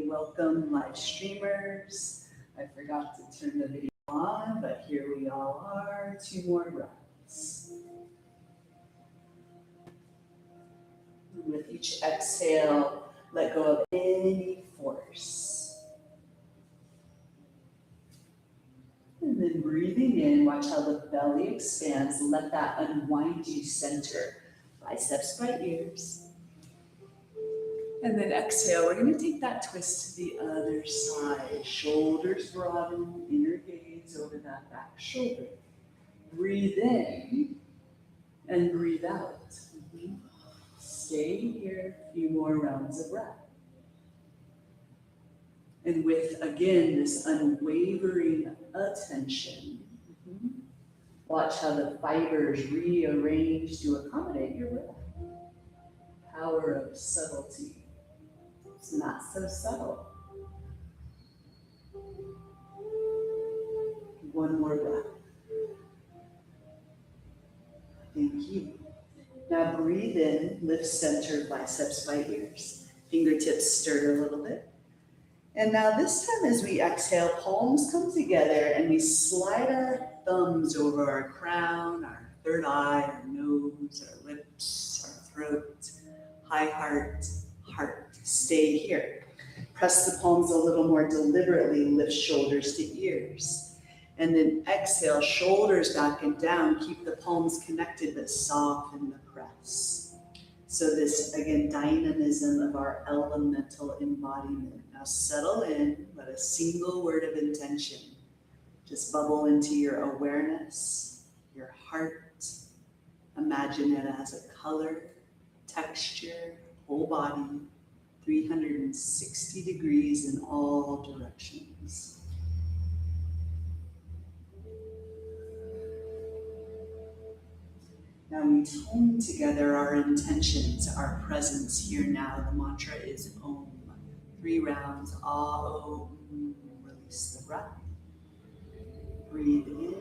welcome live streamers. I forgot to turn the video on, but here we all are. 2 more breaths. With each exhale, let go of any force. And then breathing in, watch how the belly expands. Let that unwind you center. Biceps by ears. And then exhale, we're going to take that twist to the other side. Shoulders broaden, inner gaze over that back shoulder. Breathe in and breathe out. Stay here, a few more rounds of breath. And with, again, this unwavering attention, watch how the fibers rearrange to accommodate your breath. Power of subtlety. It's not so subtle. 1 more breath. Thank you. Now breathe in, lift center, biceps by ears. Fingertips stir a little bit. And now this time as we exhale, palms come together and we slide our thumbs over our crown, our third eye, our nose, our lips, our throat, high heart, heart. Stay here. Press the palms a little more deliberately, lift shoulders to ears. And then exhale, shoulders back and down. Keep the palms connected, but soften the press. So this, again, dynamism of our elemental embodiment. Now settle in, let a single word of intention just bubble into your awareness, your heart. Imagine it as a color, texture, whole body, 360 degrees in all directions. Now we tone together our intentions, our presence here now. The mantra is Om. 3 rounds, Ah, Om. Release the breath. Breathe in.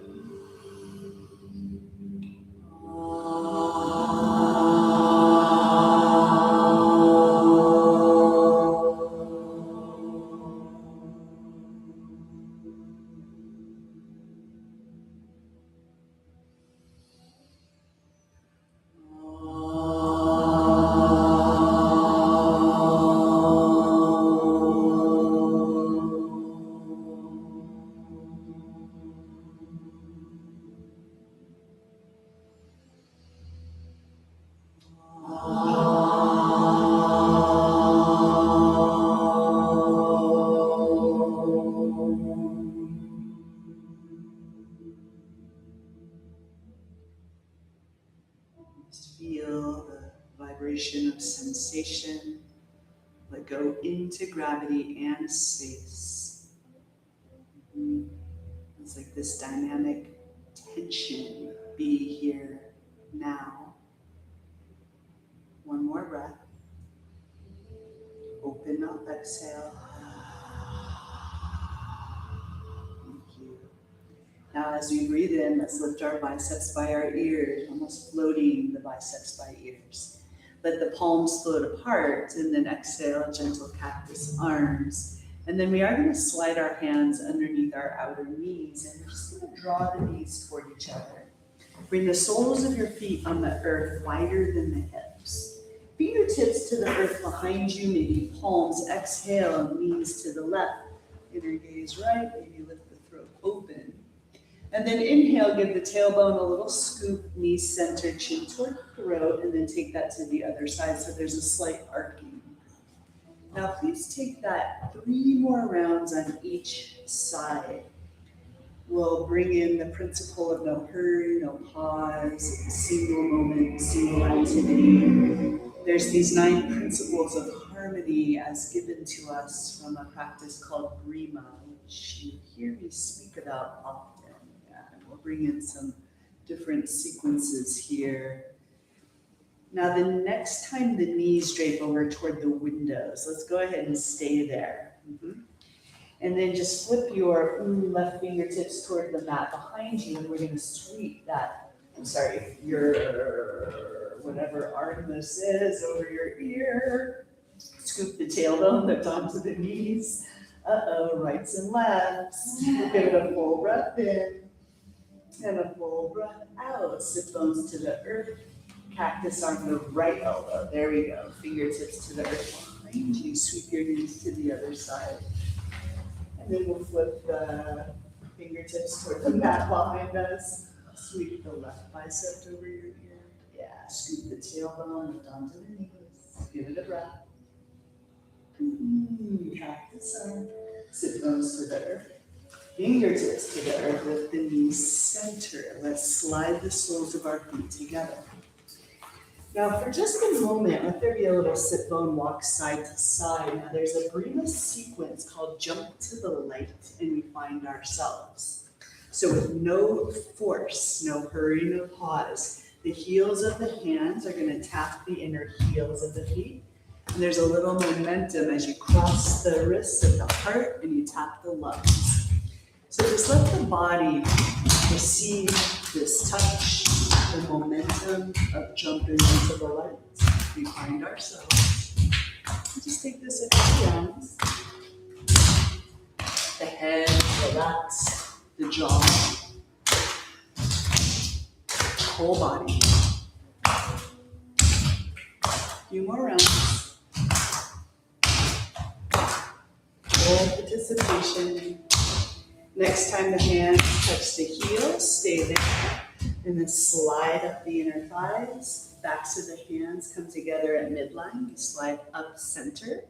Feel the vibration of sensation. Let go into gravity and space. It's like this dynamic tension. Be here now. 1 more breath. Open up, exhale. Thank you. Now as we breathe in, let's lift our biceps by our ears, almost floating the biceps by ears. Let the palms float apart, and then exhale, gentle cactus arms. And then we are going to slide our hands underneath our outer knees, and we're just going to draw the knees toward each other. Bring the soles of your feet on the earth wider than the hips. Fingertips to the earth behind you, maybe palms. Exhale, knees to the left. Inner gaze right, maybe lift the throat open. And then inhale, give the tailbone a little scoop, knees centered, chin toward throat, and then take that to the other side so there's a slight arcing. Now please take that 3 more rounds on each side. We'll bring in the principle of no hurry, no pause, single moment, single activity. There's these 9 principles of harmony as given to us from a practice called Grima, which you hear me speak about often. We'll bring in some different sequences here. Now the next time the knees drape over toward the windows, let's go ahead and stay there. And then just flip your left fingertips toward the mat behind you, and we're going to sweep that, your whatever arm this is over your ear. Scoop the tailbone lift onto the knees. Uh-oh, rights and lefts. Give it a full breath in and a full breath out. Sit bones to the earth. Cactus on the right elbow. There we go. Fingertips to the earth behind you. Sweep your knees to the other side. And then we'll flip the fingertips toward the mat behind us. Sweep the left bicep over your ear. Yeah, scoop the tailbone, lift onto the knees. Give it a breath. Cactus arm. Sit bones to the earth. Fingertips to the earth. Lift the knees center. Let's slide the soles of our feet together. Now, for just a moment, let there be a little sit bone walk side to side. Now, there's a brief sequence called jump to the light, and we find ourselves. So with no force, no hurry, no pause, the heels of the hands are going to tap the inner heels of the feet. And there's a little momentum as you cross the wrists of the heart and you tap the lungs. So just let the body receive this touch, the momentum of jumping into the light. We find ourselves. Just take this a few rounds. The head, relax, the jaw, whole body. A few more rounds. Full participation. Next time the hands touch the heels, stay there. And then slide up the inner thighs. Backs of the hands come together at midline. We slide up center.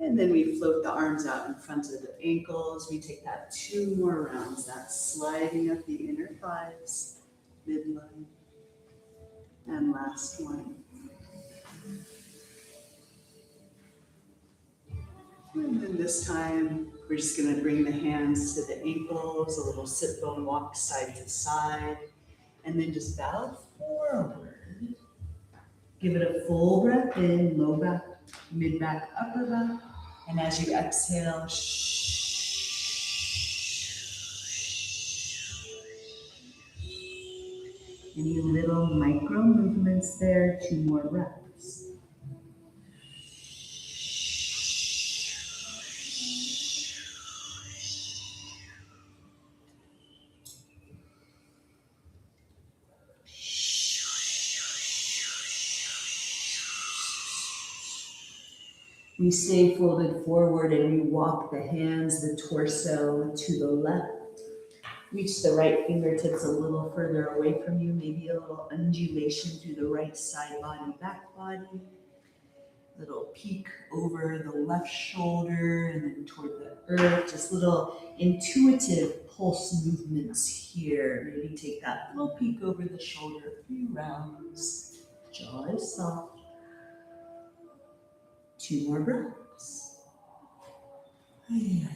And then we float the arms out in front of the ankles. We take that 2 more rounds. That's sliding up the inner thighs, midline. And last one. And then this time, we're just going to bring the hands to the ankles, a little sit bone walk side to side, and then just bow forward. Give it a full breath in, low back, mid back, upper back, and as you exhale, any little micro movements there, 2 more breaths. We stay folded forward and we walk the hands, the torso to the left. Reach the right fingertips a little further away from you, maybe a little undulation through the right side body, back body. Little peek over the left shoulder and then toward the earth. Just little intuitive pulse movements here. Maybe take that little peek over the shoulder, 3 rounds. Jaw is soft. 2 more breaths. And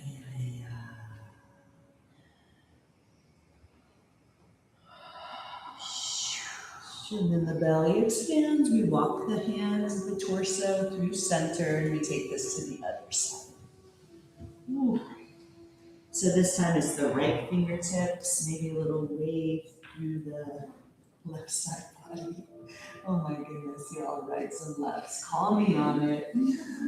then the belly expands. We walk the hands, the torso through center, and we take this to the other side. Ooh. So this time it's the right fingertips, maybe a little wave through the left side body. Oh my goodness, y'all, rights and lefts. Call me on it.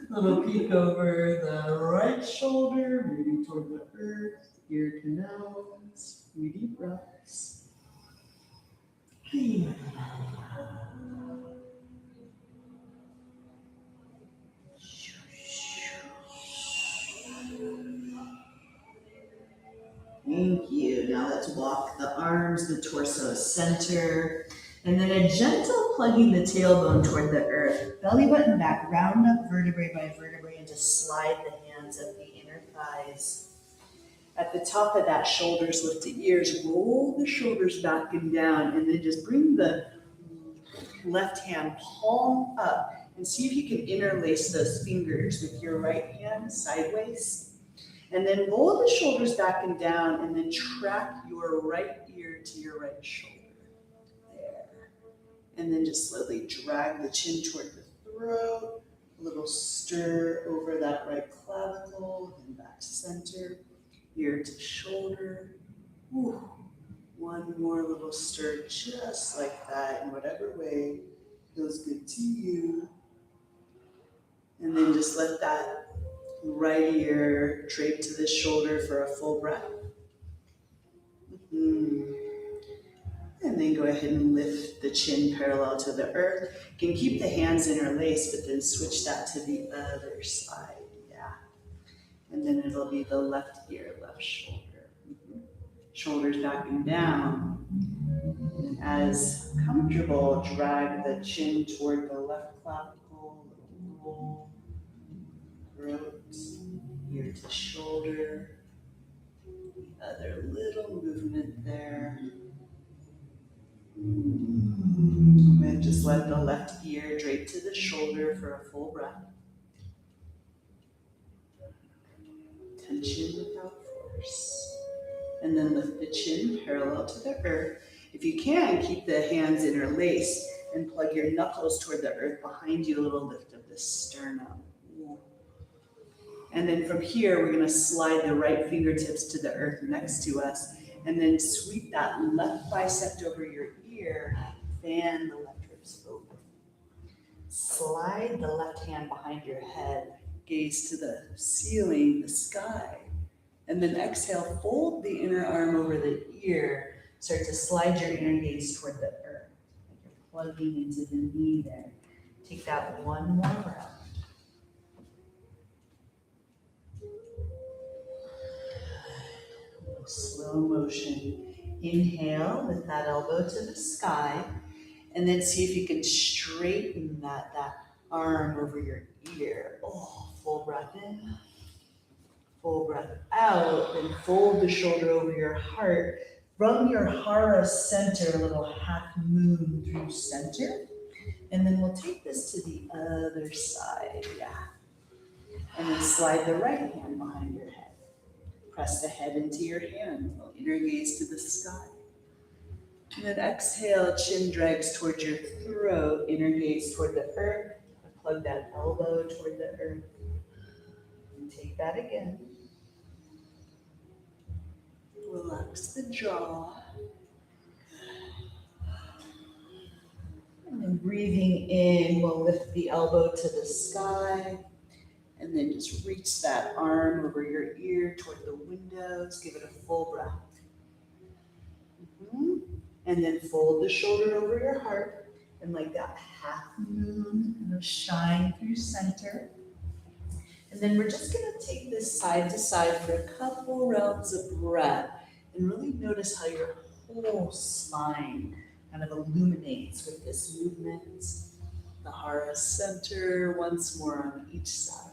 Little peek over the right shoulder, maybe toward the earth, ear to nose, 3 deep breaths. Thank you. Now let's walk the arms, the torso center, and then a gentle plugging the tailbone toward the earth. Belly button back, round up vertebrae by vertebrae, and just slide the hands up the inner thighs. At the top of that, shoulders lift to ears. Roll the shoulders back and down, and then just bring the left hand palm up, and see if you can interlace those fingers with your right hand sideways. And then roll the shoulders back and down, and then track your right ear to your right shoulder. There. And then just slowly drag the chin toward the throat. A little stir over that right clavicle, and back center, ear to shoulder. Ooh. 1 more little stir, just like that, in whatever way feels good to you. And then just let that right ear drape to the shoulder for a full breath. And then go ahead and lift the chin parallel to the earth. You can keep the hands interlaced, but then switch that to the other side. Yeah. And then it'll be the left ear, left shoulder. Shoulders back and down. And as comfortable, drag the chin toward the left clavicle, roll, throat, ear to shoulder. The other little movement there. And just let the left ear drape to the shoulder for a full breath. Tension without force. And then lift the chin parallel to the earth. If you can, keep the hands interlaced and plug your knuckles toward the earth behind you, a little lift of the sternum. And then from here, we're gonna slide the right fingertips to the earth next to us, and then sweep that left bicep over your ear, fan the left ribs open. Slide the left hand behind your head, gaze to the ceiling, the sky. And then exhale, fold the inner arm over the ear. Start to slide your inner gaze toward the earth. Like you're plugging into the knee there. Take that one more breath. Slow motion. Inhale, lift that elbow to the sky. And then see if you can straighten that arm over your ear. Oh, full breath in. Full breath out, then fold the shoulder over your heart. From your hara center, a little half moon through center. And then we'll take this to the other side, yeah. And then slide the right hand behind your head. Press the head into your hand, inner gaze to the sky. And then exhale, chin drags towards your throat, inner gaze toward the earth. Plug that elbow toward the earth. And take that again. Relax the jaw. And then breathing in, we'll lift the elbow to the sky. And then just reach that arm over your ear toward the windows. Give it a full breath. And then fold the shoulder over your heart. And like that half moon kind of shine through center. And then we're just going to take this side to side for a couple rounds of breath and really notice how your whole spine kind of illuminates with this movement. The hara center, once more on each side.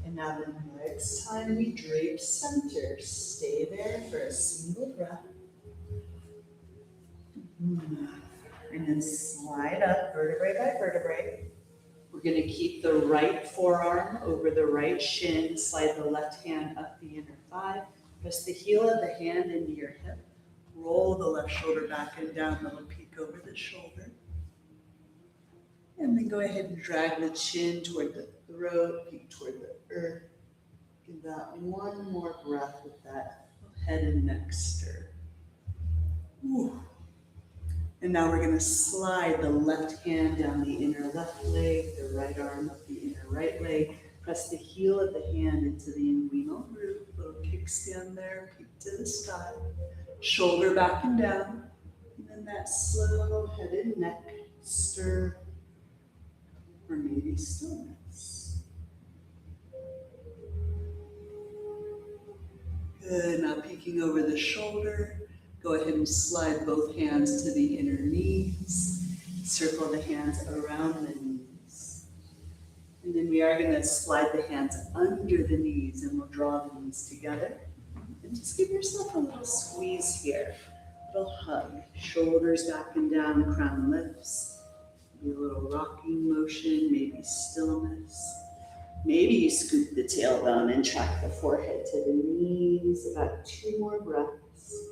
And now the next time we drape center, stay there for a single breath. And then slide up vertebrae by vertebrae. We're going to keep the right forearm over the right shin. Slide the left hand up the inner thigh. Press the heel of the hand into your hip. Roll the left shoulder back and down. Little peek over the shoulder. And then go ahead and drag the chin toward the throat, peek toward the earth. Give that one more breath with that head and neck stir. Whew. And now we're going to slide the left hand down the inner left leg, the right arm up the inner right leg. Press the heel of the hand into the inguinal root. Little kickstand there, peek to the sky. Shoulder back and down. And then that slow head and neck stir, or maybe stillness. Good, now peeking over the shoulder. Go ahead and slide both hands to the inner knees. Circle the hands around the knees. And then we are going to slide the hands under the knees and we'll draw the knees together. And just give yourself a little squeeze here. A little hug. Shoulders back and down, crown lifts. Maybe a little rocking motion, maybe stillness. Maybe you scoop the tailbone and track the forehead to the knees. About 2 more breaths.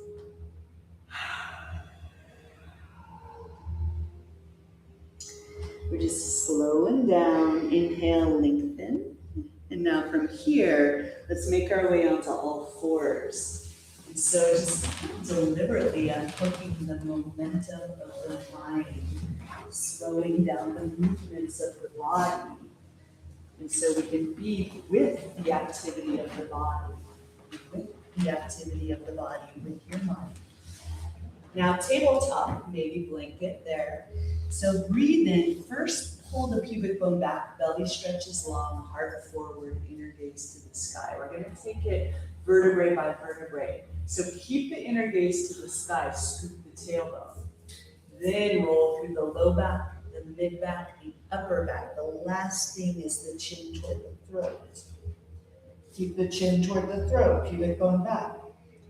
We're just slowing down. Inhale, lengthen. And now from here, let's make our way onto all fours. And so just deliberately unhooking the momentum of the mind, slowing down the movements of the body. And so we can be with the activity of the body, with the activity of the body, with your mind. Now tabletop, maybe blanket there. So breathe in, first pull the pubic bone back, belly stretches long, heart forward, inner gaze to the sky. We're gonna take it vertebrae by vertebrae. So keep the inner gaze to the sky, scoop the tailbone. Then roll through the low back, the mid back, the upper back. The last thing is the chin toward the throat. Keep the chin toward the throat, pubic bone back.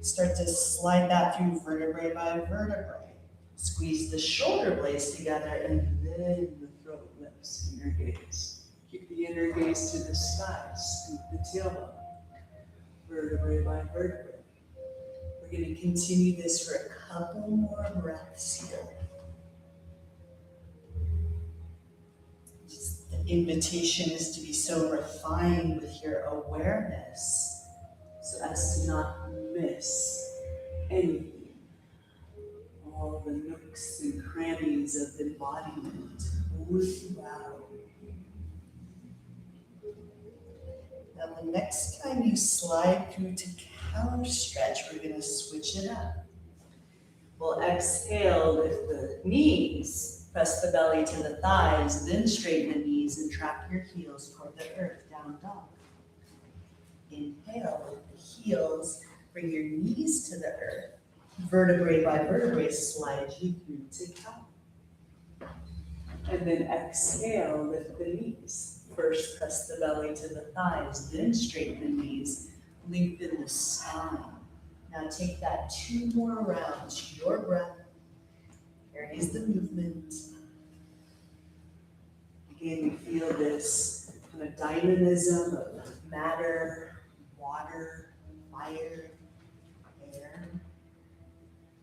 Start to slide that through vertebrae by vertebrae. Squeeze the shoulder blades together and then the throat lifts, inner gaze. Keep the inner gaze to the sky, scoop the tailbone, vertebrae by vertebrae. We're going to continue this for a couple more breaths here. Just the invitation is to be so refined with your awareness so as to not miss anything. All the nooks and crannies of embodiment worthwhile. Now the next time you slide through to cow stretch, we're going to switch it up. We'll exhale, lift the knees, press the belly to the thighs, then straighten the knees and track your heels toward the earth, down dog. Inhale, lift the heels, bring your knees to the earth. Vertebrae by vertebrae, slide you through to cow. And then exhale, lift the knees. First, press the belly to the thighs, then straighten the knees, lengthen the spine. Now take that 2 more rounds, your breath. Here is the movement. Again, you feel this kind of dynamism of matter, water, fire, air.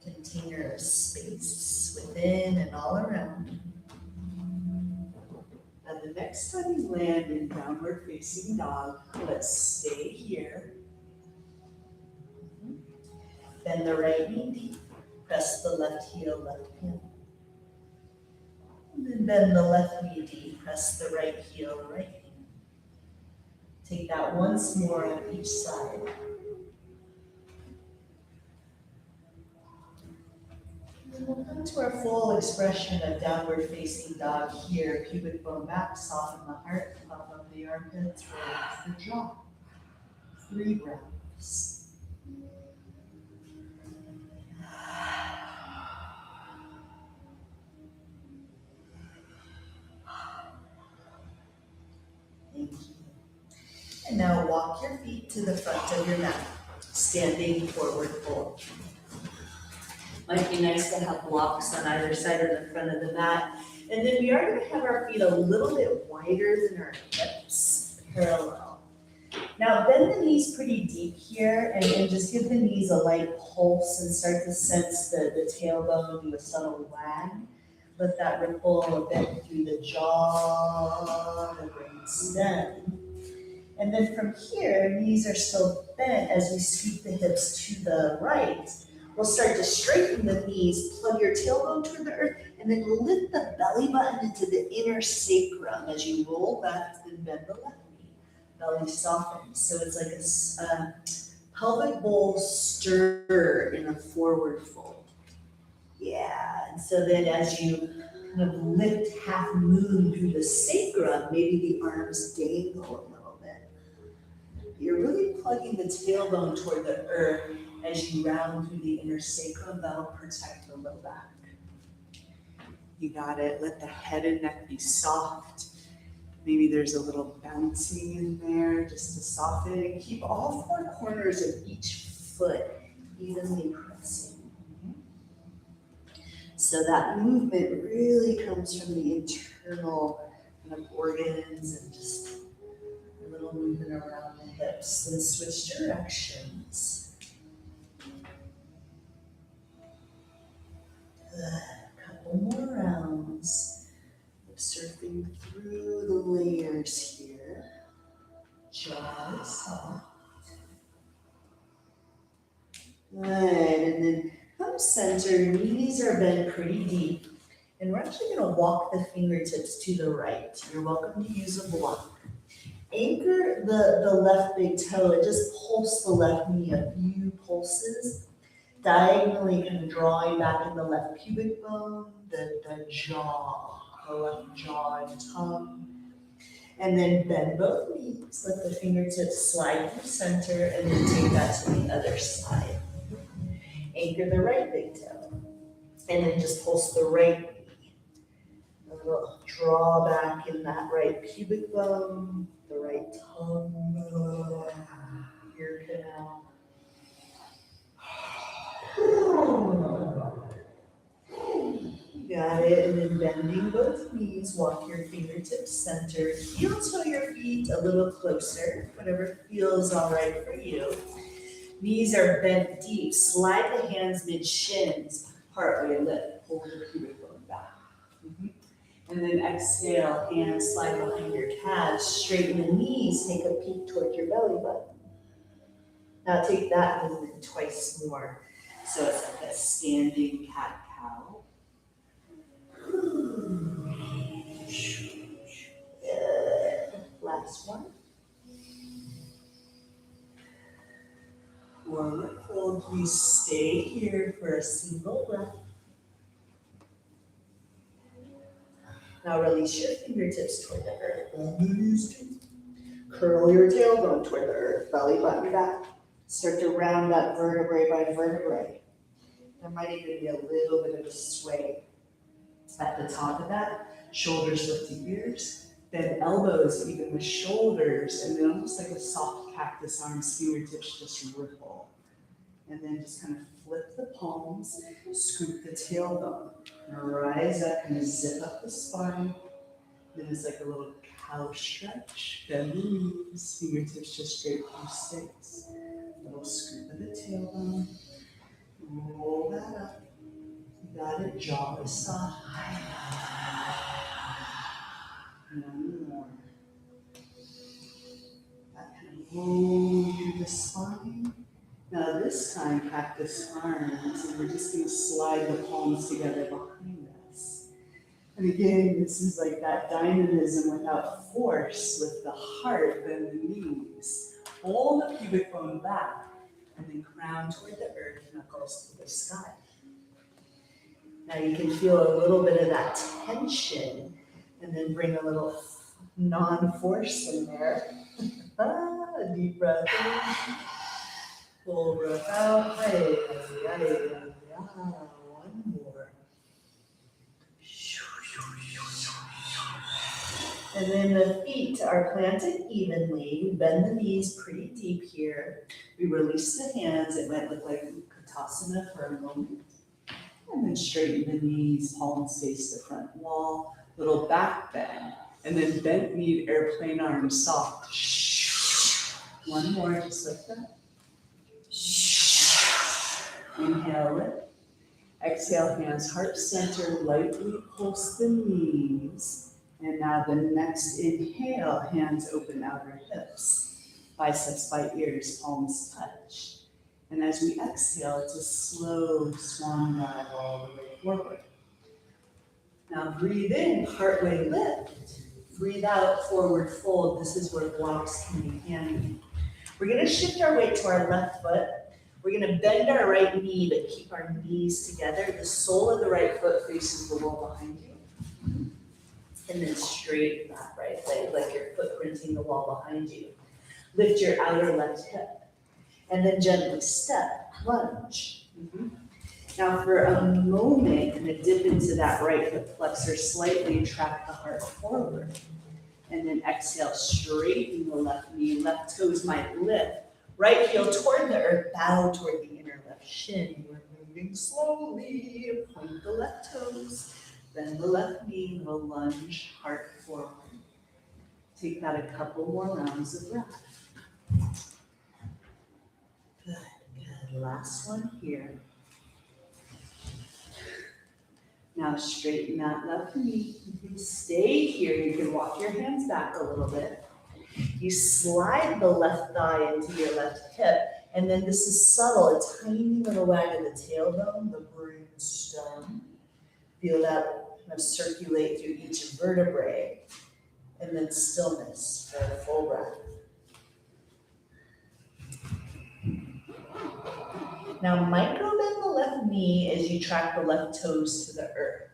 Container of space within and all around. And the next time you land in downward facing dog, let's stay here. Bend the right knee deep. Press the left heel, left pin. And then bend the left knee deep. Press the right heel, right hand. Take that once more on each side. And we'll come to our full expression of downward facing dog here. Pubic bone back, soften the heart, puff up the armpits, relax the jaw. 3 breaths. Thank you. And now walk your feet to the front of your mat, standing forward fold. Might be nice to have blocks on either side of the front of the mat. And then we are going to have our feet a little bit wider than our hips, parallel. Now bend the knees pretty deep here and then just give the knees a light pulse and start to sense the tailbone do a subtle wag. Let that ripple a bit through the jaw, the brain stem. And then from here, knees are still bent as we sweep the hips to the right. We'll start to straighten the knees, plug your tailbone toward the earth, and then lift the belly button into the inner sacrum as you roll left and bend the left knee. Belly softens. So it's like a pelvic bowl stir in a forward fold. Yeah, and so then as you kind of lift half moon through the sacrum, maybe the arms dangle a little bit. You're really plugging the tailbone toward the earth as you round through the inner sacrum. That'll protect the low back. You got it. Let the head and neck be soft. Maybe there's a little bouncing in there just to soften it. And keep all 4 corners of each foot evenly pressing. So that movement really comes from the internal kind of organs and just a little movement around the hips. Then switch directions. Good. Couple more rounds. Surfing through the layers here. Jaw is soft. Good, and then come center, knees are bent pretty deep. And we're actually gonna walk the fingertips to the right. You're welcome to use a block. Anchor the left big toe and just pulse the left knee a few pulses, diagonally kind of drawing back in the left pubic bone, the jaw, the left jaw and tongue. And then bend both knees, let the fingertips slide through center, and then take that to the other side. Anchor the right big toe, and then just pulse the right knee. A little draw back in that right pubic bone, the right tongue, ear canal. Got it, and then bending both knees, walk your fingertips centered, heel toe your feet a little closer, whatever feels all right for you. Knees are bent deep, slide the hands mid-shins, partway lift, pull the pubic bone back. And then exhale, hands slide behind your calves, straighten the knees, take a peek toward your belly button. Now take that movement twice more. So it's like a standing cat-cow. Good. Last one. Forward fold, please stay here for a single breath. Now release your fingertips toward the earth. Curl your tailbone toward the earth, belly button back. Start to round up vertebrae by vertebrae. There might even be a little bit of a sway. At the top of that, shoulders lift to ears, bend elbows even with shoulders, and then almost like a soft cactus arms, fingertips just ripple. And then just kind of flip the palms, scoop the tailbone, rise up and zip up the spine. Then it's like a little cow stretch, bend the knees, fingertips just straight through space. A little scoop of the tailbone, roll that up. You got it, jaw is soft. One more. That kind of roll through the spine. Now this time, cactus arms, and we're just going to slide the palms together behind us. And again, this is like that dynamism without force, with the heart, then the knees. Pull the pubic bone back, and then crown toward the earth, knuckles to the sky. Now you can feel a little bit of that tension, and then bring a little non-force in there. Deep breath in. Full breath out. One more. And then the feet are planted evenly. We bend the knees pretty deep here. We release the hands. It might look like Utkatasana for a moment. And then straighten the knees, palms face the front wall, little back bend. And then bent knee, airplane arms, soft. One more, just like that. Inhale, lift. Exhale, hands heart center, lightly pulse the knees. And now the next inhale, hands open outer hips, biceps by ears, palms touch. And as we exhale, it's a slow swan dive all the way forward. Now breathe in, partway lift. Breathe out, forward fold. This is where blocks can be handy. We're gonna shift our weight to our left foot. We're gonna bend our right knee, but keep our knees together. The sole of the right foot faces the wall behind you. And then straighten that right leg like you're footprinting the wall behind you. Lift your outer left hip. And then gently step, lunge. Now for a moment, kind of dip into that right hip flexor slightly and track the heart forward. And then exhale, straighten the left knee, left toes might lift. Right heel toward the earth, bow toward the inner left shin. We're moving slowly, point the left toes, bend the left knee, little lunge, heart forward. Take that a couple more rounds of breath. Good, good. Last one here. Now straighten that left knee. Stay here. You can walk your hands back a little bit. You slide the left thigh into your left hip And then this is subtle, a tiny little wag of the tailbone, the brainstem. Feel that kind of circulate through each vertebrae. And then stillness for a full breath. Now micro bend the left knee as you track the left toes to the earth.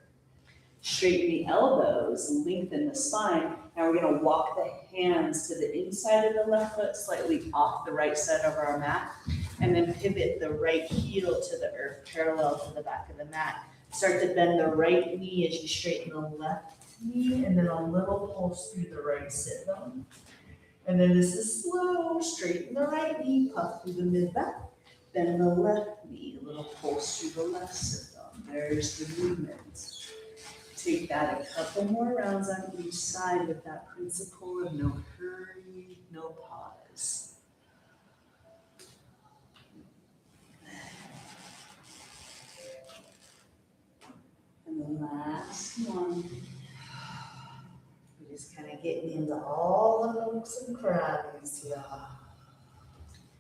Straighten the elbows and lengthen the spine. Now we're gonna walk the hands to the inside of the left foot, slightly off the right side of our mat, and then pivot the right heel to the earth, parallel to the back of the mat. Start to bend the right knee as you straighten the left knee, and then a little pulse through the right sit bone. And then this is slow, straighten the right knee, puff through the mid-back, bend the left knee, a little pulse through the left sit bone. There's the movement. Take that a couple more rounds on each side with that principle of no hurry, no pause. And the last one. We're just kind of getting into all the nooks and crannies here.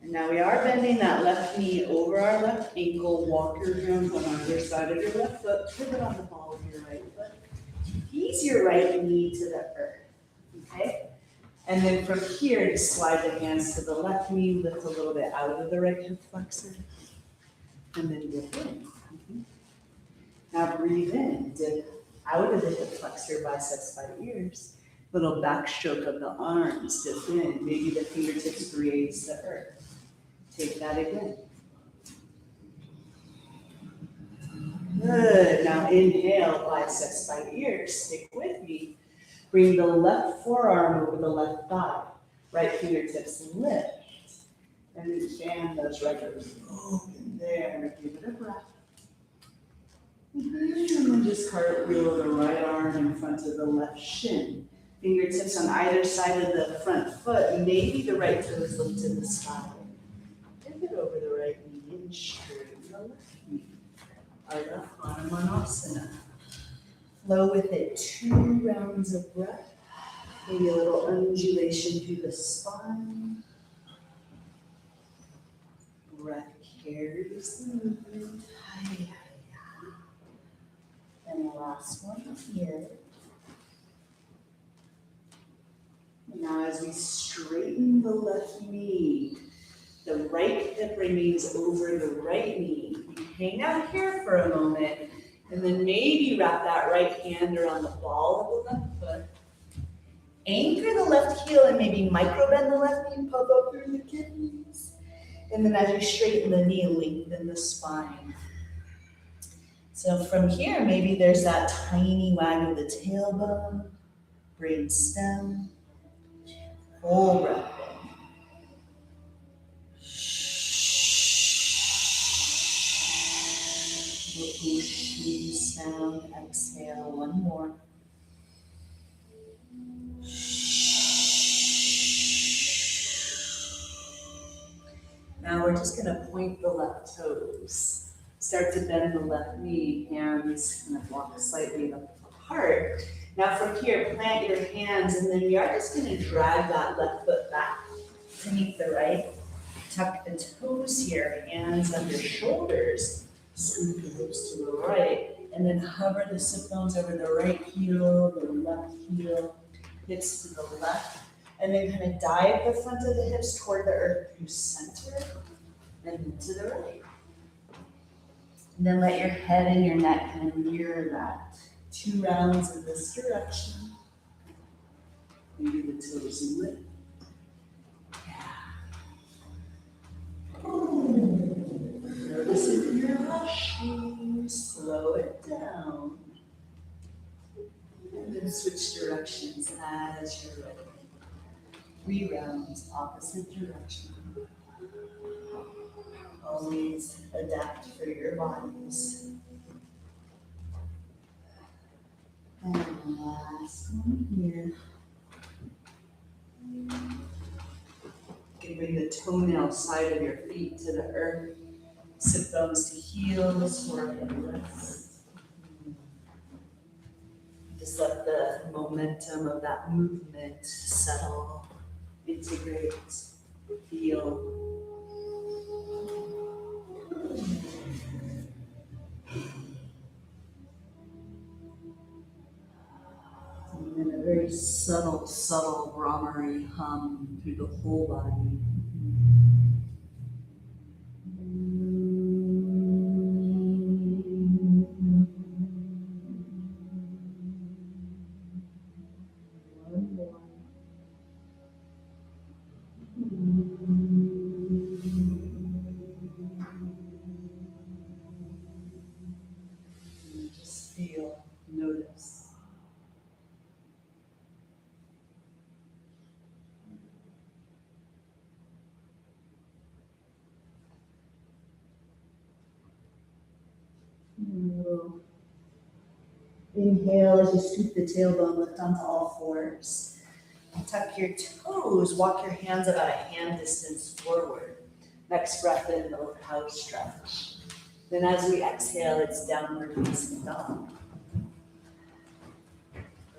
And now we are bending that left knee over our left ankle. Walk your hands on either side of your left foot. Pivot on the ball of your right foot. Ease your right knee to the earth, okay? And then from here, just slide the hands to the left knee, lift a little bit out of the right hip flexor, and then dip in. Now breathe in, dip out of the hip flexor, biceps by ears. Little backstroke of the arms, dip in. Maybe the fingertips graze the earth. Take that again. Good. Now inhale, biceps by ears. Stick with me. Bring the left forearm over the left thigh. Right fingertips lift. And then fan those right toes open there. Give it a breath. And then just cartwheel the right arm in front of the left shin. Fingertips on either side of the front foot. Maybe the right toe is lifted to the sky. Pivot over the right knee and straighten the left knee. Ardha Hanumanasana. Flow with it 2 rounds of breath. Maybe a little undulation through the spine. Breath carries the movement. And the last one here. Now as we straighten the left knee, the right hip remains over the right knee. You hang out here for a moment, and then maybe wrap that right hand around the ball of the left foot. Anchor the left heel and maybe micro bend the left knee, puff up through the kidneys. And then as you straighten the knee, lengthen the spine. So from here, maybe there's that tiny wag of the tailbone, brain stem, full breath in. The ocean sound, exhale, one more. Now we're just gonna point the left toes. Start to bend the left knee, hands kind of walk slightly apart. Now from here, plant your hands, and then we are just gonna drag that left foot back to meet the right. Tuck the toes here, hands under shoulders. Scoop the hips to the right, and then hover the sit bones over the right heel, the left heel, hips to the left. And then kind of dive the front of the hips toward the earth through center, and then to the right. And then let your head and your neck kind of mirror that. 2 rounds in this direction. Maybe the toes lift. Notice if you're rushing, slow it down. And then switch directions as you're ready. 3 rounds, opposite direction. Always adapt for your bodies. And the last one here. You can bring the toenail side of your feet to the earth. Sit bones to heels, forehead rest. Just let the momentum of that movement settle, integrate, feel. And then a very subtle Brahmari hum through the whole body. One more. And just feel, notice. Inhale as you scoop the tailbone, lift onto all fours. Tuck your toes, walk your hands about a hand distance forward. Next breath in, little cow stretch. Then as we exhale, it's downward facing dog.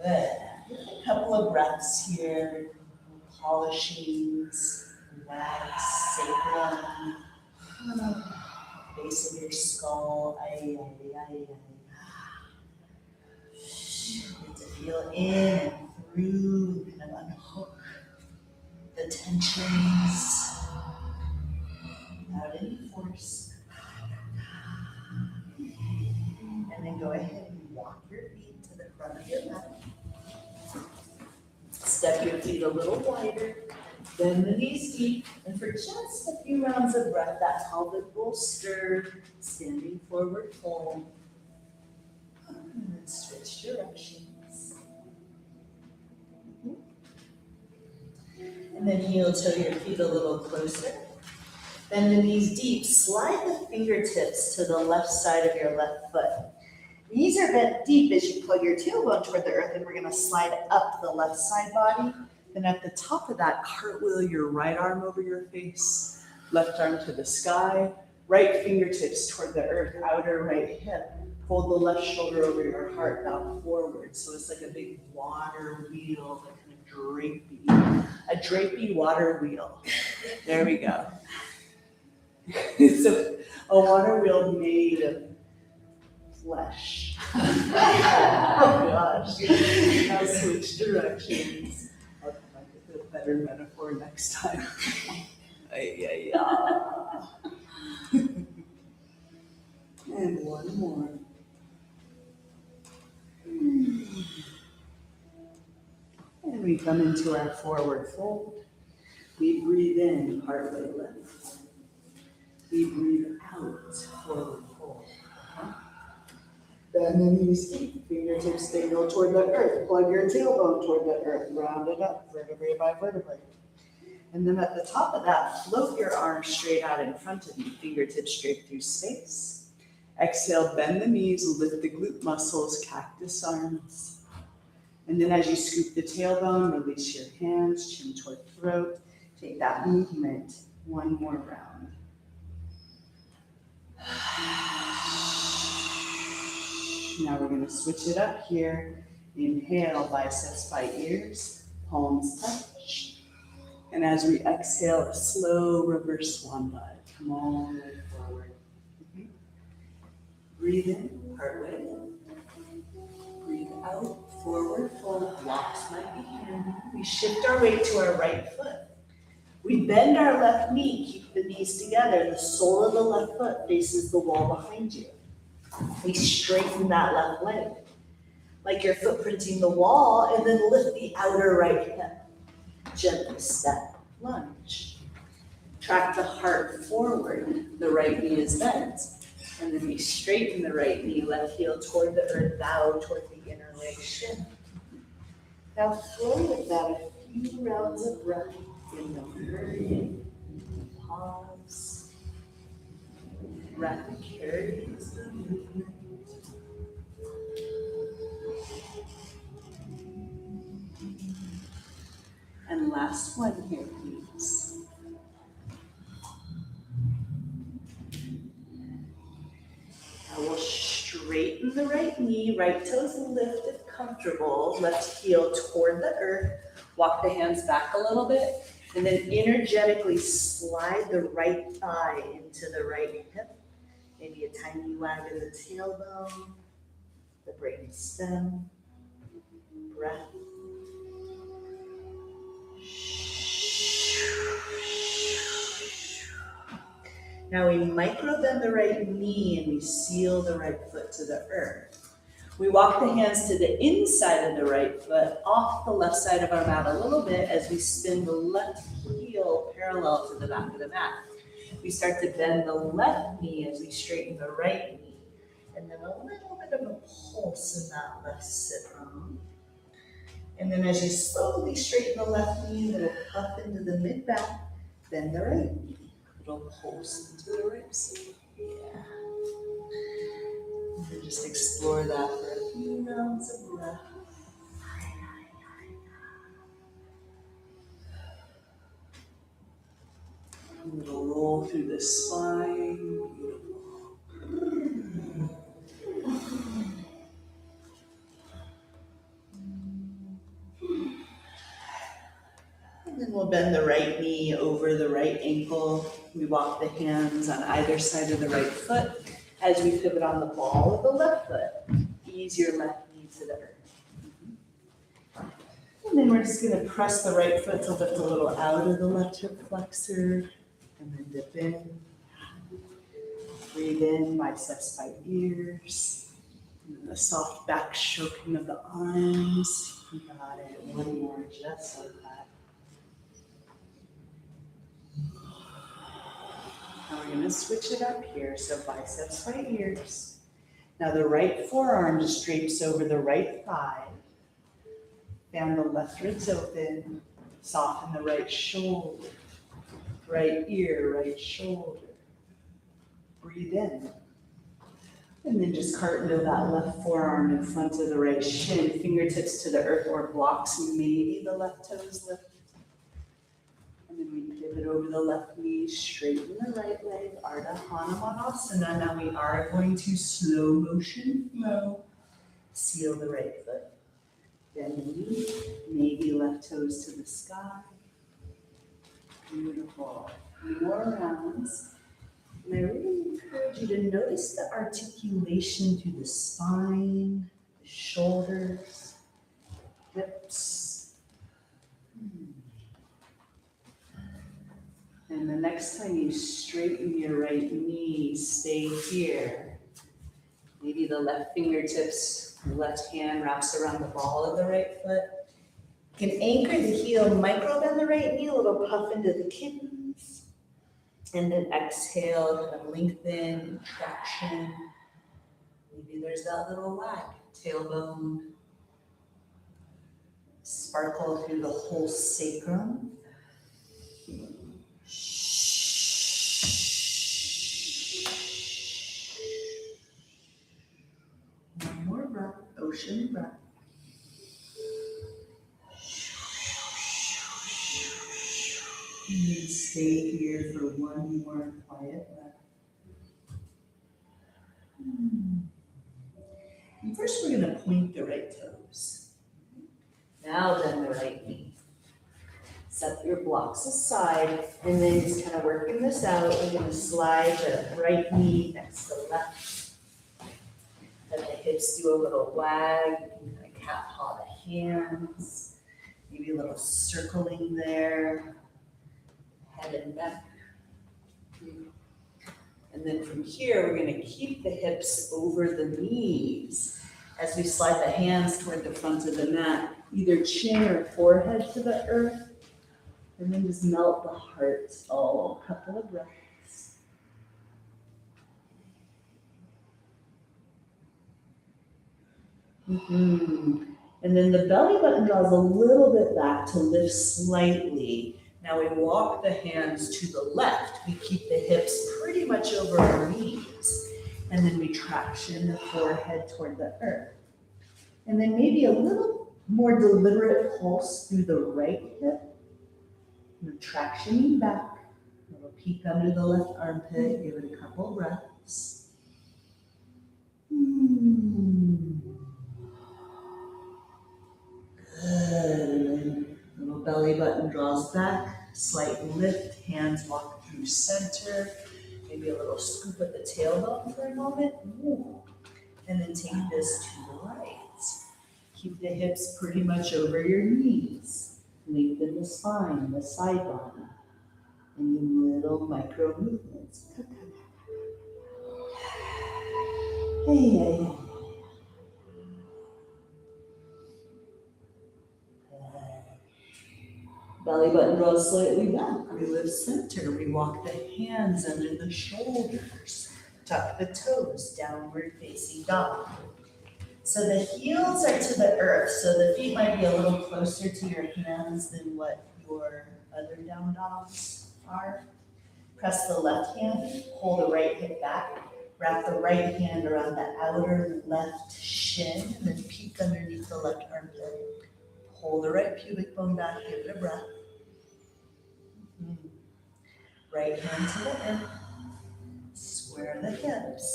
Good. A couple of breaths here. Polishing, relax, sacrum, base of your skull. Ay, ay, ay, ay. Need to feel in and through, kind of unhook the tensions without any force. And then go ahead and walk your feet to the front of your mat. Step your feet a little wider, bend the knees deep, and for just a few rounds of breath, that pelvic will stir, standing forward fold. And then switch directions. And then heel toe your feet a little closer. Bend the knees deep, slide the fingertips to the left side of your left foot. Knees are bent deep as you pull your tailbone toward the earth, and we're gonna slide up the left side body. Then at the top of that, cartwheel your right arm over your face, left arm to the sky, right fingertips toward the earth, outer right hip. Hold the left shoulder over your heart, bow forward. So it's like a big water wheel, like kind of drapey, a drapey water wheel. There we go. So a water wheel made of flesh. Oh gosh. Now switch directions. I'll come back with a better metaphor next time. Ay, ay, ay. And one more. And we come into our forward fold. We breathe in, partway lift. We breathe out, forward fold. Bend the knees deep, fingertips dangle toward the earth. Plug your tailbone toward the earth, round it up, vertebrae by vertebrae. And then at the top of that, float your arms straight out in front of you, fingertips straight through space. Exhale, bend the knees, lift the glute muscles, cactus arms. And then as you scoop the tailbone, release your hands, chin toward throat. Take that movement one more round. Now we're going to switch it up here. Inhale, biceps by ears, palms touch. And as we exhale, a slow reverse swan dive. Come all the way forward. Breathe in, partway in. Breathe out, forward fold. Blocks might be handy. We shift our weight to our right foot. We bend our left knee, keep the knees together. The sole of the left foot faces the wall behind you. We straighten that left leg, like you're footprinting the wall, and then lift the outer right hip. Gently step, lunge. Track the heart forward. The right knee is bent. And then we straighten the right knee, left heel toward the earth, bow toward the inner leg shin. Now flow with that a few rounds of breath. In the hurry, pause. Breath carries the movement. And last one here, please. Now we'll straighten the right knee, right toes lift if comfortable, left heel toward the earth. Walk the hands back a little bit, and then energetically slide the right thigh into the right hip. Maybe a tiny wag of the tailbone, the brain stem, breath. Now we micro bend the right knee and we seal the right foot to the earth. We walk the hands to the inside of the right foot, off the left side of our mat a little bit as we spin the left heel parallel to the back of the mat. We start to bend the left knee as we straighten the right knee. And then a little bit of a pulse in that left sit bone. And then as you slowly straighten the left knee, a little puff into the mid back, bend the right knee. Little pulse into the right side. Yeah. And just explore that for a few rounds of breath. A little roll through the spine. Beautiful. And then we'll bend the right knee over the right ankle. We walk the hands on either side of the right foot as we pivot on the ball of the left foot. Ease your left knee to the earth. And then we're just gonna press the right foot to lift a little out of the left hip flexor, and then dip in. Breathe in, biceps by ears. And then the soft back stroking of the arms. You got it, one more, just like that. Now we're gonna switch it up here, so biceps by ears. Now the right forearm just drapes over the right thigh. Fan the left ribs open, soften the right shoulder, right ear, right shoulder. Breathe in. And then just cart into that left forearm in front of the right shin, fingertips to the earth or blocks, maybe the left toes lift. And then we pivot over the left knee, straighten the right leg, Ardha Hanumanasana. Now we are going to slow motion flow. Seal the right foot. Bend the knee, maybe left toes to the sky. Beautiful. More rounds. And I really encourage you to notice the articulation through the spine, the shoulders, hips. And the next time you straighten your right knee, stay here. Maybe the left fingertips, the left hand wraps around the ball of the right foot. You can anchor the heel, micro bend the right knee, a little puff into the kidneys. And then exhale, kind of lengthen, traction. Maybe there's that little wag, tailbone. Sparkle through the whole sacrum. One more breath, ocean breath. And then stay here for one more quiet breath. And first we're going to point the right toes. Now bend the right knee. Set your blocks aside and then just kind of working this out. We're going to slide the right knee next to the left. Let the hips do a little wag. You can kind of cat paw the hands. Maybe a little circling there. Head and neck. And then from here, we're going to keep the hips over the knees as we slide the hands toward the front of the mat, either chin or forehead to the earth. And then just melt the heart. Oh, a couple of breaths. And then the belly button draws a little bit back to lift slightly. Now we walk the hands to the left. We keep the hips pretty much over our knees. And then we traction the forehead toward the earth. And then maybe a little more deliberate pulse through the right hip. And tractioning back. A little peek under the left armpit. Give it a couple breaths. Good. Little belly button draws back. Slight lift. Hands walk through center. maybe a little scoop at the tailbone for a moment. Ooh. And then take this to the right. Keep the hips pretty much over your knees. Lengthen the spine, the side body. And then little micro movements. Hey. Belly button draws slightly back. We lift center. We walk the hands under the shoulders. Tuck the toes, downward facing dog. So the heels are to the earth. So the feet might be a little closer to your hands than what your other down dogs are. Press the left hand, pull the right hip back. Wrap the right hand around the outer left shin, and then peek underneath the left armpit. Pull the right pubic bone back, give it a breath. Right hand to the earth. Square the hips.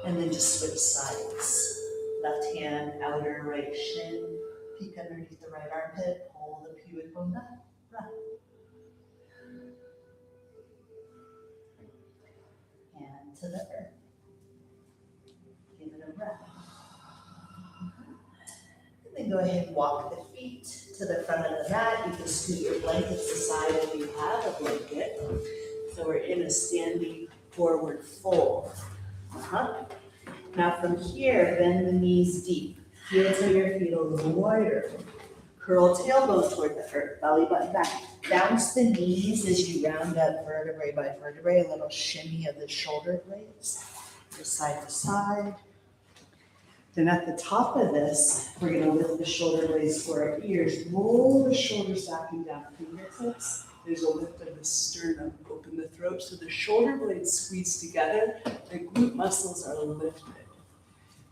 And then just switch sides. Left hand, outer right shin. Peek underneath the right armpit. Pull the pubic bone back. Breath. Hand to the earth. Give it a breath. And then go ahead and walk the feet to the front of the mat. You can scoot your blankets aside if you have a blanket. So we're in a standing forward fold. Now from here, bend the knees deep. Heel to your feet a little wider. Curl tailbone toward the earth, belly button back. Bounce the knees as you round up vertebrae by vertebrae, a little shimmy of the shoulder blades. Just side to side. Then at the top of this, we're gonna lift the shoulder blades for our ears. Roll the shoulders back and down, fingertips. There's a lift of the sternum, open the throat so the shoulder blades squeeze together, the glute muscles are lifted.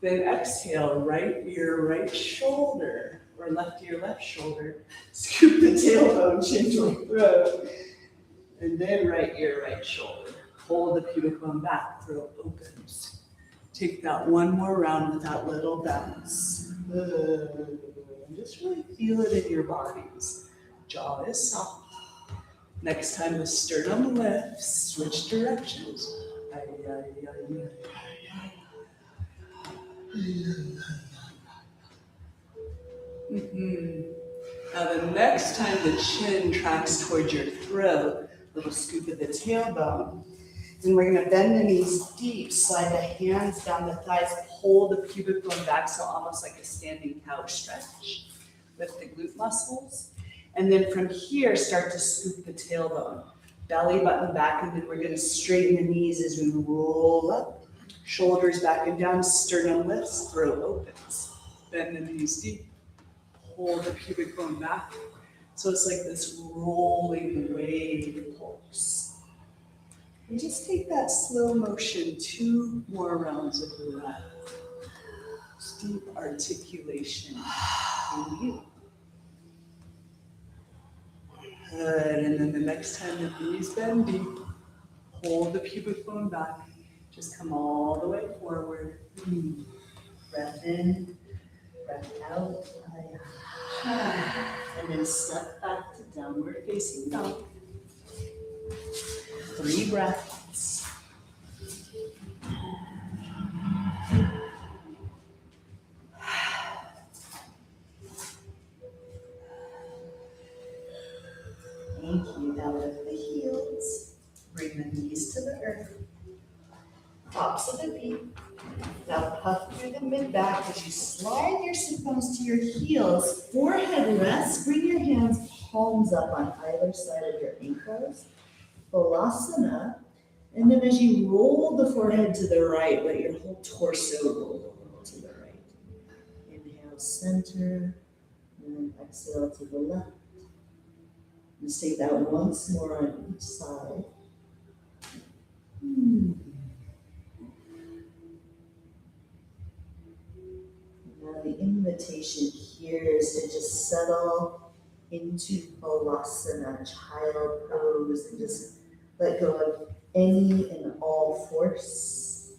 Then exhale, right ear, right shoulder, or left ear, left shoulder. Scoop the tailbone, chin to throat. And then right ear, right shoulder. Hold the pubic bone back, throat opens. Take that one more round with that little bounce. Just really feel it in your bodies. Jaw is soft. Next time the sternum lifts, switch directions. Now the next time the chin tracks towards your throat, little scoop of the tailbone. Then we're gonna bend the knees deep, slide the hands down the thighs, pull the pubic bone back, so almost like a standing couch stretch. Lift the glute muscles. And then from here, start to scoop the tailbone. Belly button back, and then we're gonna straighten the knees as we roll up. Shoulders back and down, sternum lifts, throat opens. Bend the knees deep, pull the pubic bone back. So it's like this rolling wave pulse. And just take that slow motion, 2 more rounds of breath. Deep articulation in you. Good, and then the next time the knees bend deep, hold the pubic bone back. Just come all the way forward. Breath in, breath out. And then step back to downward facing dog. 3 breaths. Thank you. Now lift the heels. Bring the knees to the earth. Tops of the feet. Now puff through the mid-back as you slide your sit bones to your heels. Forehead rest. Bring your hands palms up on either side of your ankles. Balasana. And then as you roll the forehead to the right, let your whole torso roll to the right. Inhale, center. And then exhale to the left. Let's take that once more on each side. Now the invitation here is to just settle into Balasana, child pose, and just let go of any and all force.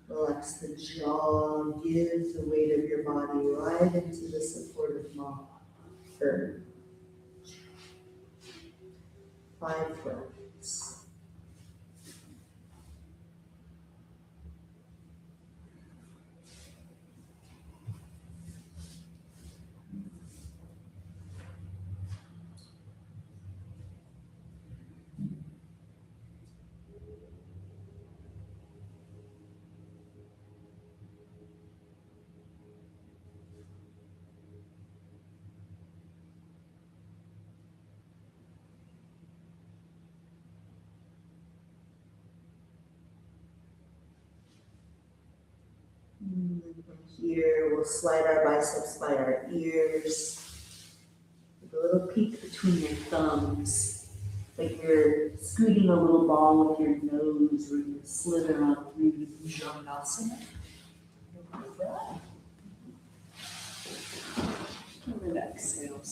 Relax the jaw, give the weight of your body right into the supportive maw. Earth. 5 breaths. And then from here, we'll slide our biceps by our ears. With a little peek between your thumbs, like you're scooting a little ball with your nose, where you slither on through the Bhujangasana. And then exhale.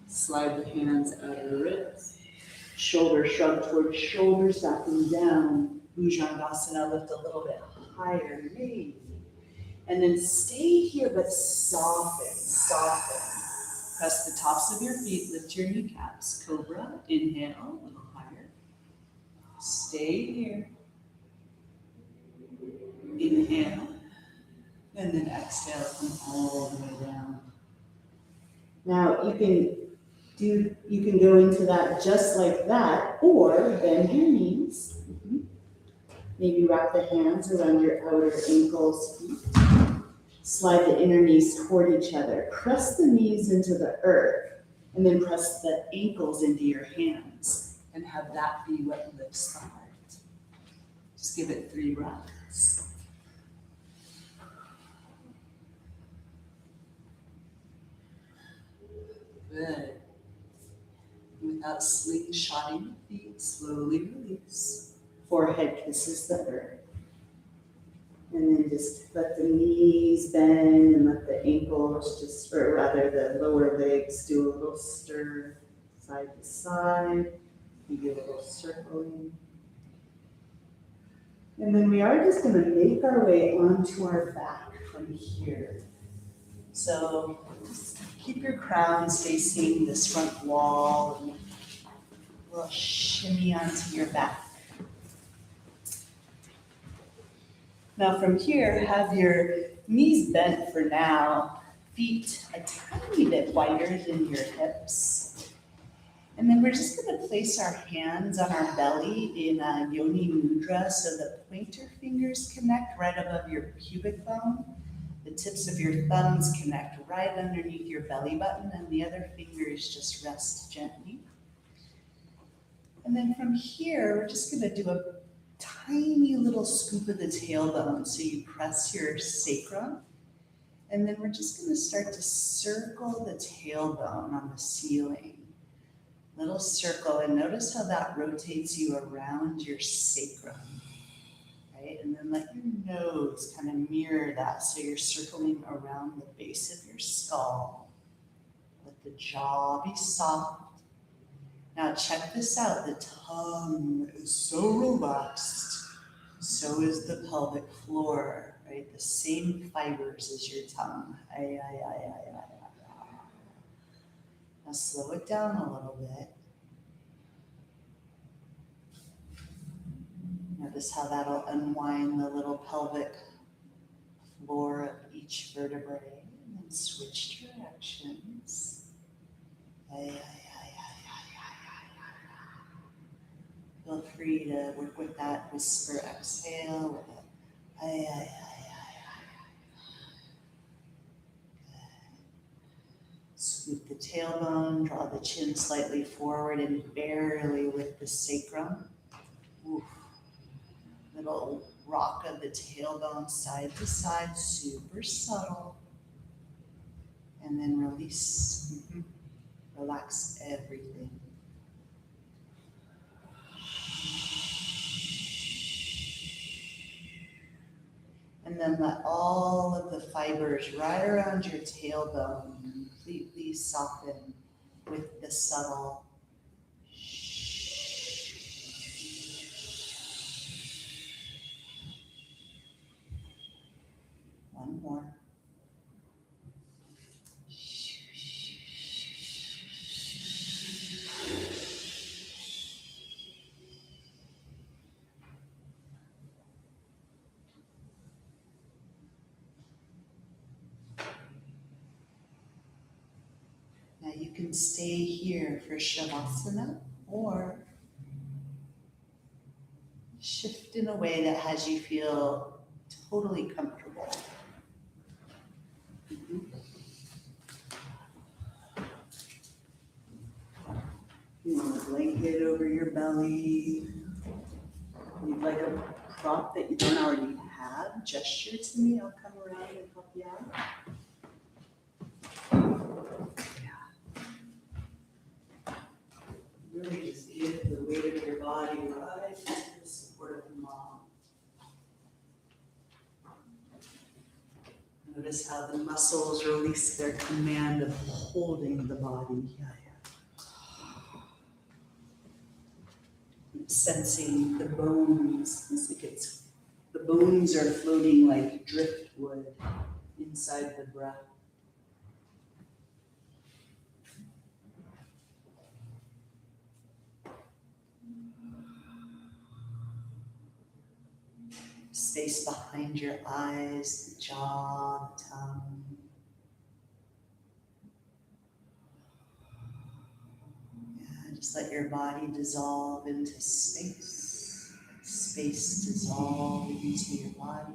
Slide the hands under wrists. Shoulder shrug towards shoulders, backing down. Bhujangasana, lift a little bit higher, maybe. And then stay here, but soften, soften. Press the tops of your feet, lift your kneecaps. Cobra, inhale, a little higher. Stay here. Inhale. And then exhale, come all the way down. Now you can go into that just like that, or bend your knees. Maybe wrap the hands around your outer ankles, feet. Slide the inner knees toward each other. Press the knees into the earth, and then press the ankles into your hands, and have that be what lifts the heart. Just give it 3 breaths. Good. Without slingshotting the feet, slowly release. Forehead kisses the earth. And then just let the knees bend and let the ankles or rather the lower legs do a little stir side to side. Maybe a little circling. And then we are just going to make our way onto our back from here. So just keep your crowns facing this front wall and a little shimmy onto your back. Now from here, have your knees bent for now, feet a tiny bit wider than your hips. And then we're just going to place our hands on our belly in a yoni mudra so the pointer fingers connect right above your pubic bone. The tips of your thumbs connect right underneath your belly button, and the other fingers just rest gently. And then from here, we're just going to do a tiny little scoop of the tailbone. So you press your sacrum, and then we're just going to start to circle the tailbone on the ceiling. Little circle, and notice how that rotates you around your sacrum. Right? And then let your nose kind of mirror that, so you're circling around the base of your skull. Let the jaw be soft. Now check this out, the tongue is so relaxed, so is the pelvic floor, right? The same fibers as your tongue. Now slow it down a little bit. Notice how that'll unwind the little pelvic floor of each vertebrae, and then switch directions. Feel free to work with that whisper exhale. Scoop the tailbone, draw the chin slightly forward and barely lift the sacrum. Oof. Little rock of the tailbone side to side, super subtle. And then release. Relax everything. And then let all of the fibers right around your tailbone completely soften with the subtle one more. Now you can stay here for Shavasana or shift in a way that has you feel totally comfortable. You want a blanket over your belly. You'd like a prop that you don't already have, gesture to me, I'll come around and help you out. Really just give the weight of your body right to the support of the mom. Notice how the muscles release their command of holding the body. Sensing the bones, it's like the bones are floating like driftwood inside the breath. Space behind your eyes, the jaw, the tongue. Yeah, just let your body dissolve into space. Space dissolve into your body.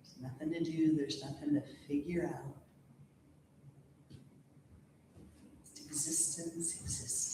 There's nothing to do, there's nothing to figure out. Just existence existing.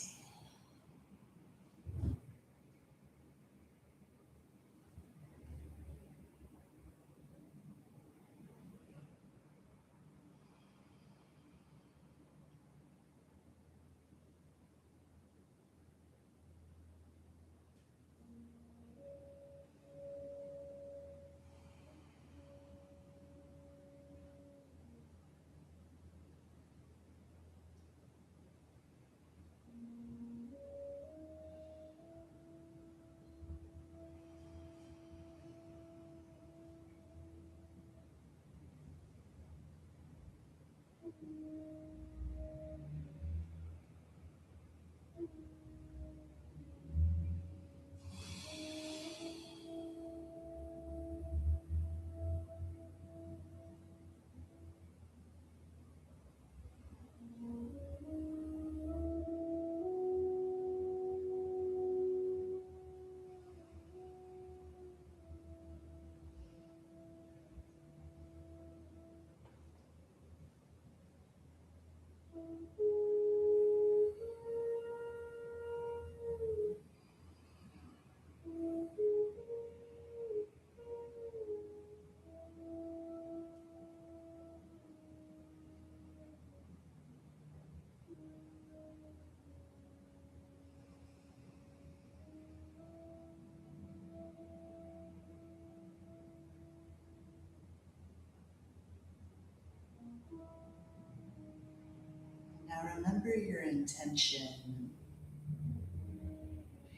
Now remember your intention.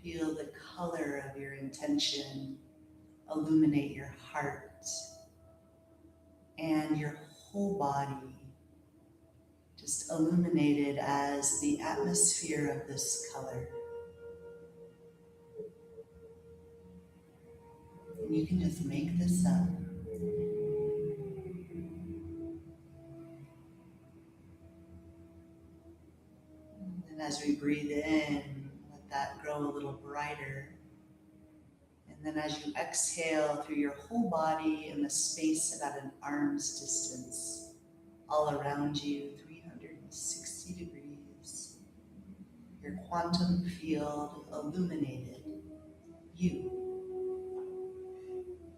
Feel the color of your intention illuminate your heart and your whole body, just illuminated as the atmosphere of this color. And you can just make this up. And as we breathe in, let that grow a little brighter. And then as you exhale through your whole body in the space about an arm's distance, all around you, 360 degrees, your quantum field illuminated, you.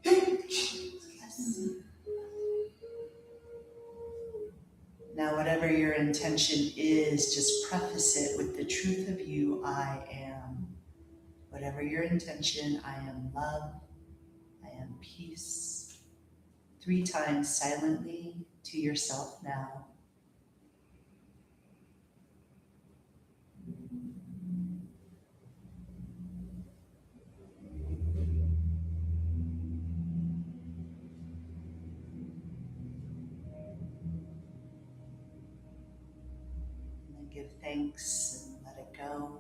Yes. Now, whatever your intention is, just preface it with the truth of you, I am. Whatever your intention, I am love, I am peace. 3 times silently to yourself now. And then give thanks and let it go.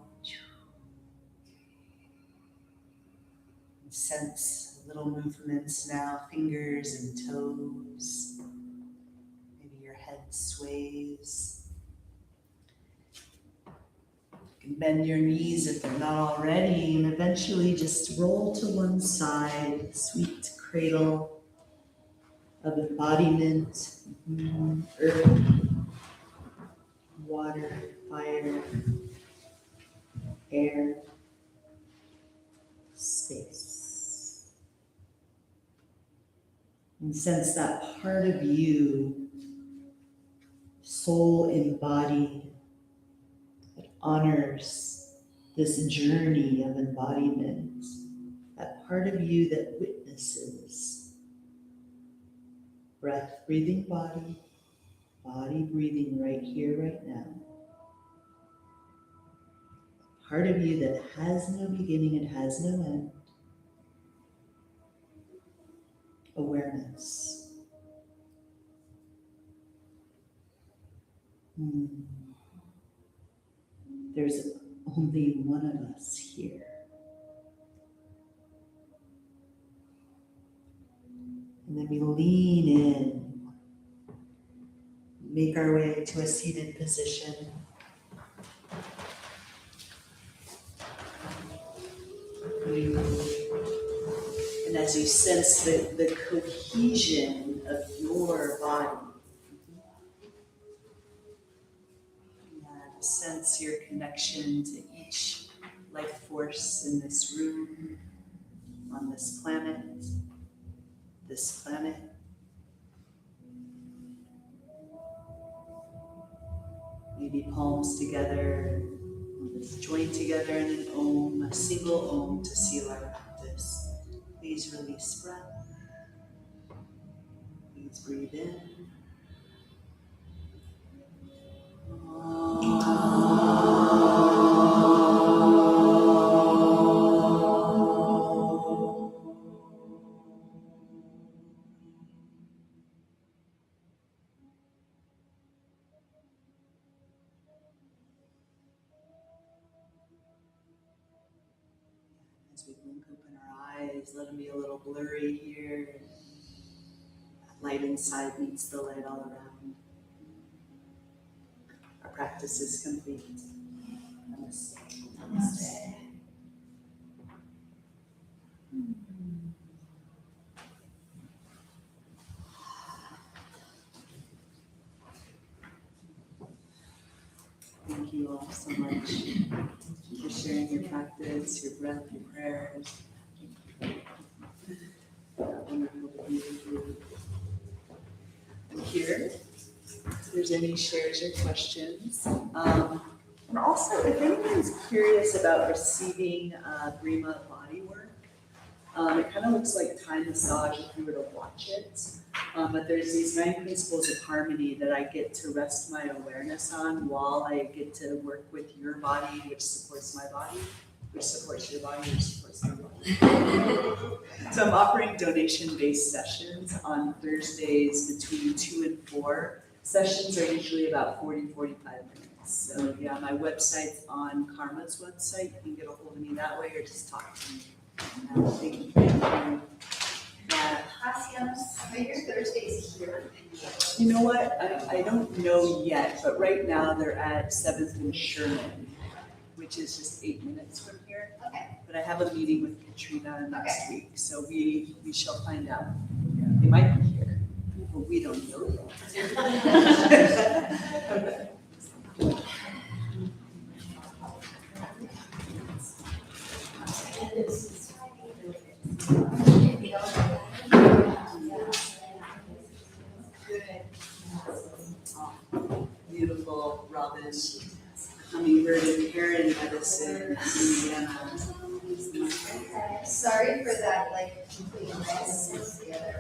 And sense little movements now, fingers and toes. Maybe your head sways. You can bend your knees if they're not already, and eventually just roll to one side, sweet cradle of embodiment, earth, water, fire, air, space. And sense that part of you, soul embodied, that honors this journey of embodiment, that part of you that witnesses breath, breathing body, body breathing right here, right now. Part of you that has no beginning and has no end. Awareness. There's only one of us here. And then we lean in, make our way to a seated position. And as you sense the cohesion of your body, sense your connection to each life force in this room, on this planet. Maybe palms together, let's join together in an Om, a single Om to seal our practice. Please release breath. Please breathe in. As we blink open our eyes, let them be a little blurry here. That light inside meets the light all around. Our practice is complete. Namaste. Namaste. Thank you all so much for sharing your practice, your breath, your prayers. Wonderful to be with you. I'm here. If there's any shares or questions. And also, if anyone's curious about receiving Brima body work, it kind of looks like Thai massage if you were to watch it. But there's these 9 principles of harmony that I get to rest my awareness on while I get to work with your body, which supports my body, which supports your body, which supports my body. So I'm offering donation-based sessions on Thursdays between 2 and 4. Sessions are usually about 40, 45 minutes. So yeah, my website's on Karma's website. You can get a hold of me that way or just talk to me. Thank you. Asiana, are your Thursdays here? You know what? I don't know yet, but right now they're at 7th and Sherman, which is just 8 minutes from here. Okay. But I have a meeting with Katrina next week, so we shall find out. Yeah, they might be here, but we don't know yet. Beautiful robin, hummingbird and heron medicine, Asiana. Sorry for that, complete mess together.